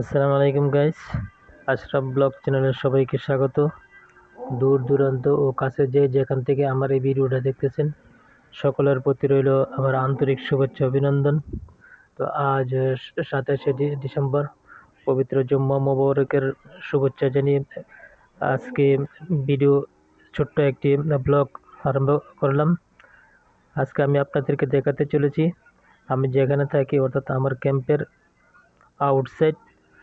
আসসালামু আলাইকুম guys. Ashraf blog চ্যানেলের সবাইকে স্বাগত। দূর দূরান্ত ও কাছে যে যেখান থেকে আমার এই ভিডিওটা দেখতেছেন, সকলের প্রতি রইল আমার আন্তরিক শুভেচ্ছা অভিনন্দন। তো আজ 27শে ডিসেম্বর, পবিত্র জুম্মা মোবারকের শুভেচ্ছা জানিয়ে আজকে ভিডিও ছোট্ট একটি ব্লগ আরম্ভ করলাম। আজকে আমি আপনাদেরকে দেখাতে চলেছি আমি যেখানে থাকি, অর্থাৎ আমার ক্যাম্পের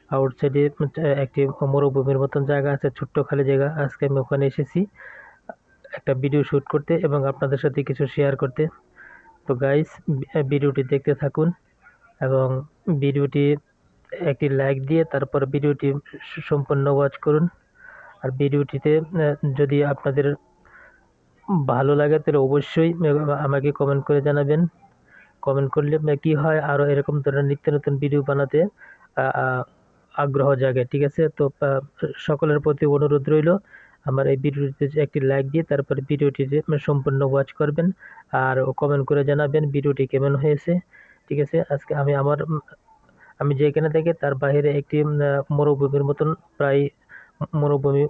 আউটসাইডে একটি মরুভূমির মতন জায়গা আছে, ছোট্ট খালি জায়গা। আজকে আমি ওখানে এসেছি একটা ভিডিও শ্যুট করতে এবং আপনাদের সাথে কিছু শেয়ার করতে। তো গাইস, ভিডিওটি দেখতে থাকুন এবং ভিডিওটি একটি লাইক দিয়ে তারপর ভিডিওটি সম্পূর্ণ ওয়াচ করুন। আর ভিডিওটিতে যদি আপনাদের ভালো লাগে তাহলে অবশ্যই আমাকে কমেন্ট করে জানাবেন। কমেন্ট করলে কি হয়, আরও এরকম ধরনের নিত্য নতুন ভিডিও বানাতে আগ্রহ জাগে। ঠিক আছে, তো সকলের প্রতি অনুরোধ রইল আমার এই ভিডিওটিতে একটি লাইক দিয়ে তারপরে ভিডিওটি সম্পূর্ণ ওয়াচ করবেন আর কমেন্ট করে জানাবেন ভিডিওটি কেমন হয়েছে। ঠিক আছে, আজকে আমি যেখানে থাকি তার বাইরে একটি মরুভূমির মতন, প্রায় মরুভূমি,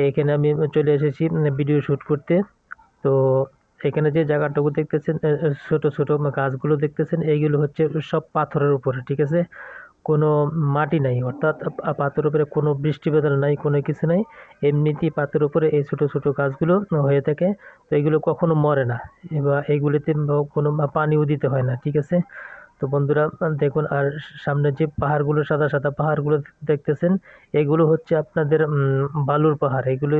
এখানে আমি চলে এসেছি ভিডিও শ্যুট করতে। তো এখানে যে জায়গাটুকু দেখতেছেন, ছোট ছোট গাছগুলো দেখতেছেন, এইগুলো হচ্ছে সব পাথরের উপরে। ঠিক আছে, কোনো মাটি নাই, অর্থাৎ পাথরের উপরে কোনো বৃষ্টি বাদল নাই, কোনো কিছু নাই, এমনিতেই পাথরের উপরে এই ছোট ছোট গাছগুলো হয়ে থাকে। তো এগুলো কখনো মরে না, এবার এইগুলিতে কোনো পানিও দিতে হয় না। ঠিক আছে, তো বন্ধুরা দেখুন, আর সামনে যে পাহাড়গুলো, সাদা সাদা পাহাড়গুলো দেখতেছেন, এগুলো হচ্ছে আপনাদের বালুর পাহাড়। এগুলো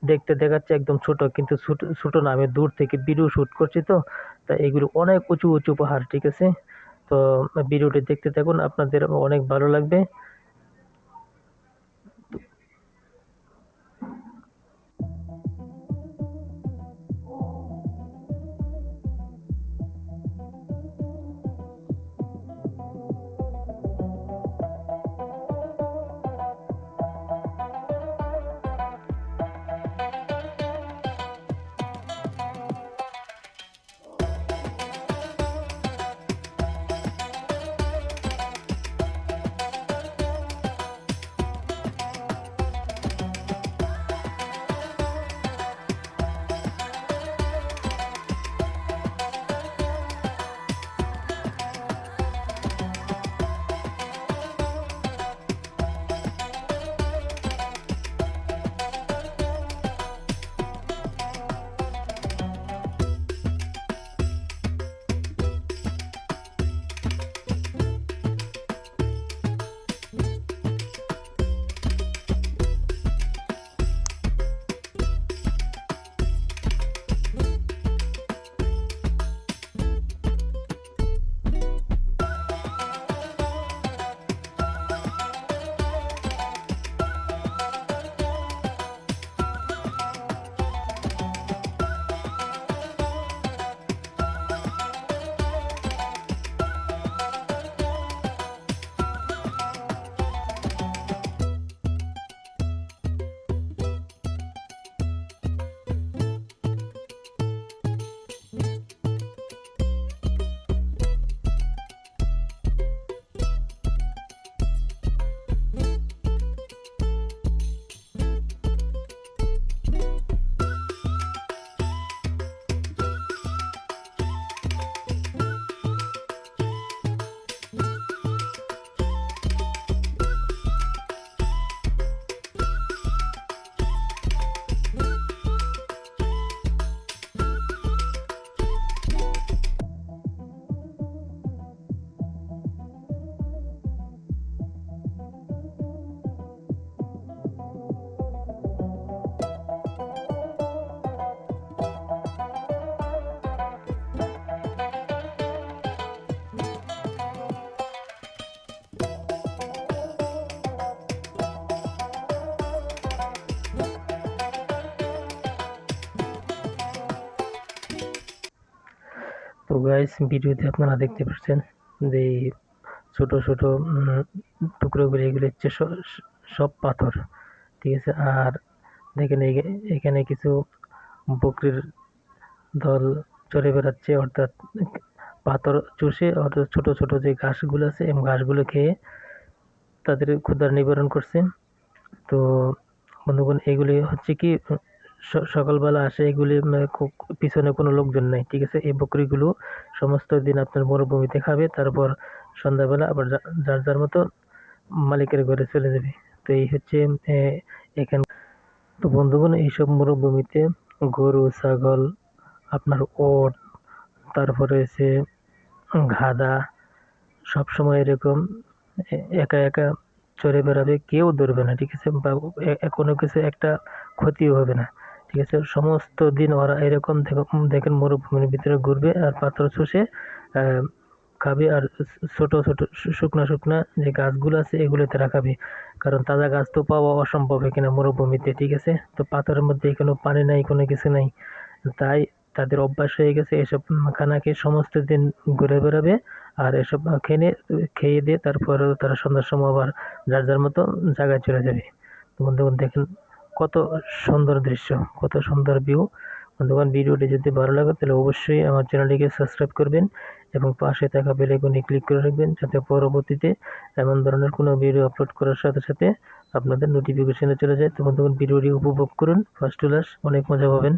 দেখতে দেখাচ্ছে একদম ছোট, কিন্তু ছোট না, আমি দূর থেকে ভিডিও শ্যুট করছি, তো তা এগুলো অনেক উঁচু উঁচু পাহাড়। ঠিক আছে, তো ভিডিওটি দেখতে থাকুন, আপনাদের অনেক ভালো লাগবে। তো গাইস, ভিডিওতে আপনারা দেখতে পাচ্ছেন যে এই ছোট ছোট টুকরোগুলো, এগুলো হচ্ছে সব পাথর। ঠিক আছে, আর দেখেন এখানে কিছু বকরির দল চড়ে বেড়াচ্ছে, অর্থাৎ পাথর চষে অর্থাৎ ছোট ছোট যে ঘাসগুলো আছে এবং ঘাসগুলো খেয়ে তাদের ক্ষুধার নিবারণ করছে। তো বন্ধুগণ এগুলি হচ্ছে কি সকালবেলা আসে এগুলি পিছনে কোনো লোকজন নাই, ঠিক আছে। এই বকরিগুলো সমস্ত দিন আপনার মরুভূমিতে খাবে, তারপর সন্ধ্যাবেলা আবার যার যার মতো মালিকের ঘরে চলে যাবে। তো এই হচ্ছে এখান। তো বন্ধুগণ এইসব মরুভূমিতে গরু ছাগল আপনার ওট তারপরে হচ্ছে গাধা সবসময় এরকম একা একা চড়ে বেড়াবে, কেউ ধরবে না, ঠিক আছে, বা কোনো কিছু একটা ক্ষতিও হবে না, ঠিক আছে। সমস্ত দিন ওরা এরকম দেখেন মরুভূমির ভিতরে ঘুরবে আর পাথর চষে খাবে, আর ছোট ছোট শুকনা শুকনা যে গাছগুলো আছে এগুলোতে রাখাবে, কারণ তাজা গাছ তো পাওয়া অসম্ভব এখানে মরুভূমিতে, ঠিক আছে। তো পাথরের মধ্যে কোনো পানি নাই, কোনো কিছু নাই, তাই তাদের অভ্যাস হয়ে গেছে এসব খানা খেয়ে সমস্ত দিন ঘুরে বেড়াবে, আর এসব খেয়ে দিয়ে তারপরে তারা সন্ধ্যার সময় আবার যার যার মতো জায়গায় চলে যাবে। তো বন্ধুগণ দেখেন কত সুন্দর দৃশ্য, কত সুন্দর ভিউ। বন্ধুগণ ভিডিওটি যদি ভালো লাগে তাহলে অবশ্যই আমার চ্যানেলটিকে সাবস্ক্রাইব করবেন এবং পাশে থাকা বেল আইকনে ক্লিক করে রাখবেন, যাতে পরবর্তীতে এমন ধরনের কোনো ভিডিও আপলোড করার সাথে সাথে আপনাদের নোটিফিকেশনে চলে যায়। তো বন্ধুগণ ভিডিওটি উপভোগ করুন ফার্স্ট টু লাস্ট, অনেক মজা পাবেন।